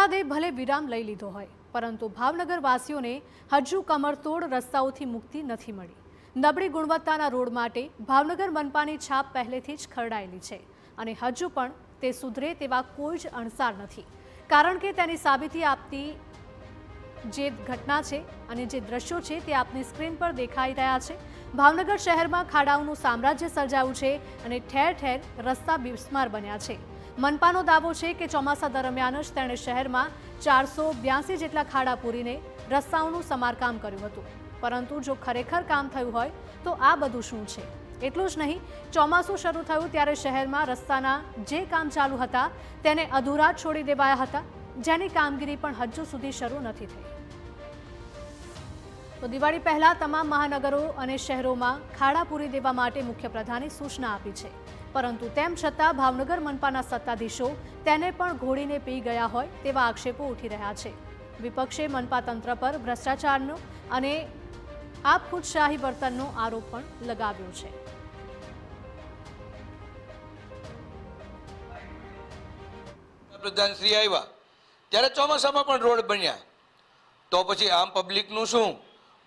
વરસાદે ભલે વિરામ લઈ લીધો હોય, પરંતુ ભાવનગરવાસીઓને હજુ કમરતોડ રસ્તાઓથી મુક્તિ નથી મળી. નબળી ગુણવત્તાના રોડ માટે ભાવનગર મનપાની છાપ પહેલેથી જ ખરડાયેલી છે અને હજુ પણ તે સુધરે તેવા કોઈ જ અણસાર નથી. કારણ કે તેની સાબિતી આપતી જે ઘટના છે અને જે દ્રશ્યો છે તે આપની સ્ક્રીન પર દેખાઈ રહ્યા છે. ભાવનગર શહેરમાં ખાડાઓનું સામ્રાજ્ય સર્જાયું છે અને ઠેર ઠેર રસ્તા બિસ્માર બન્યા છે. મનપાનો દાવો છે કે ચોમાસા દરમિયાન જ તેણે શહેરમાં 482 જેટલા ખાડા પૂરીને રસ્તાઓનું સમારકામ કર્યું હતું. પરંતુ જો ખરેખર કામ થયું હોય તો આ બધું શું છે? એટલું જ નહીં, ચોમાસું શરૂ થયું ત્યારે શહેરમાં રસ્તાના જે કામ ચાલુ હતા તેને અધૂરા છોડી દેવાયા હતા, જેની કામગીરી પણ હજુ સુધી શરૂ નથી થઈ. તો દિવાળી પહેલા તમામ મહાનગરો અને શહેરોમાં ખાડા પૂરી દેવા માટે મુખ્યપ્રધાને સૂચના આપી છે, પરંતુ તેમ છતાં ભાવનગર મનપાના સત્તાધીશો તેને પણ ઘોડીને પી ગયા હોય તેવા આક્ષેપો ઉઠી રહ્યા છે. વિપક્ષે મનપા તંત્ર પર ભ્રષ્ટાચારનો અને આપખુદશાહી વર્તનનો આરોપ પણ લગાવ્યો છે. પ્રધાનશ્રી આવ્યા ત્યારે ચોમાસામાં પણ રોડ બન્યા, તો પછી આમ પબ્લિકનું શું?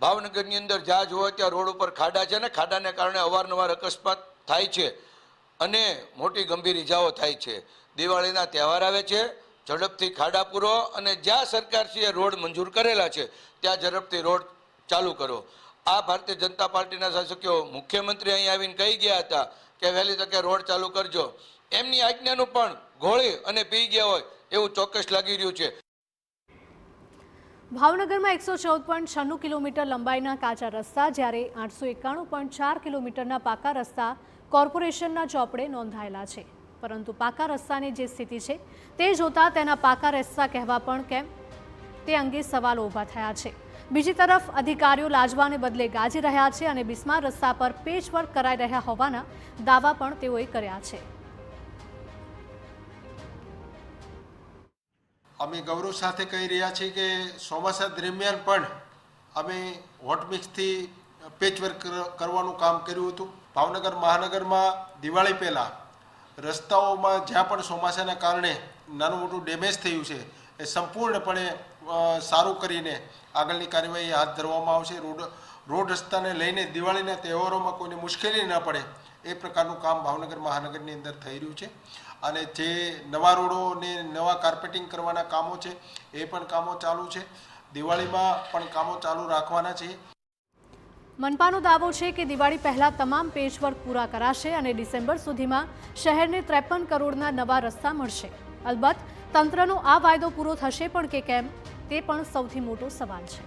ભાવનગરની અંદર જ્યાં જોવો ત્યાં રોડ ઉપર ખાડા છે ને ખાડાને કારણે અવારનવાર અકસ્માત થાય છે અને મોટી ગંભીર ઇજાઓ થાય છે. દિવાળીના તહેવાર આવે છે, ઝડપથી ખાડા પૂરો અને જ્યાં સરકારશ્રીએ રોડ મંજૂર કરેલા છે ત્યાં ઝડપથી રોડ ચાલુ કરો. આ ભારતીય જનતા પાર્ટીના શાસકો મુખ્યમંત્રી અહીં આવીને કહી ગયા હતા કે વહેલી તકે રોડ ચાલુ કરજો. એમની આજ્ઞાનું પણ ઘોળી અને પી ગયા હોય એવું ચોક્કસ લાગી રહ્યું છે. ભાવનગરમાં 114.96 કિલોમીટર લંબાઈના કાચા રસ્તા, જ્યારે 891.4 કિલોમીટરના પાકા રસ્તા કોર્પોરેશનના ચોપડે નોંધાયેલા છે. પરંતુ પાકા રસ્તાની જે સ્થિતિ છે તે જોતા તેના પાકા રસ્તા કહેવા પણ કેમ તે અંગે સવાલો ઊભા થયા છે. બીજી તરફ અધિકારીઓ લાજવાને બદલે ગાજી રહ્યા છે અને બિસ્માર રસ્તા પર પેચવર્ક કરાઈ રહ્યા હોવાના દાવા પણ તેઓએ કર્યા છે. અમે ગૌરવ સાથે કહી રહ્યા છીએ કે ચોમાસા દરમિયાન પણ અમે હોટમિક્સથી પેચવર્ક કરવાનું કામ કર્યું હતું. ભાવનગર મહાનગરમાં દિવાળી પહેલાં રસ્તાઓમાં જ્યાં પણ ચોમાસાના કારણે નાનું મોટું ડેમેજ થયું છે એ સંપૂર્ણપણે સારું કરીને આગળની કાર્યવાહી હાથ ધરવામાં આવશે. રોડ રસ્તાને લઈને દિવાળીના તહેવારોમાં કોઈને મુશ્કેલી ન પડે એ પ્રકારનું કામ ભાવનગર મહાનગરની અંદર થઈ રહ્યું છે. અને જે નવા રોડો ને નવા કાર્પેટિંગ કરવાના કામો છે એ પણ કામો ચાલુ છે. દિવાળીમાં પણ કામો ચાલુ રાખવાના છે. મનપાનો દાવો છે કે દિવાળી પહેલા તમામ પેચવર્ક પૂરા કરાશે અને ડિસેમ્બર સુધીમાં શહેરને 53 કરોડના નવા રસ્તા મળશે. અલબત્ત તંત્રનો આ વાયદો પૂરો થશે પણ કે કેમ તે પણ સૌથી મોટો સવાલ છે.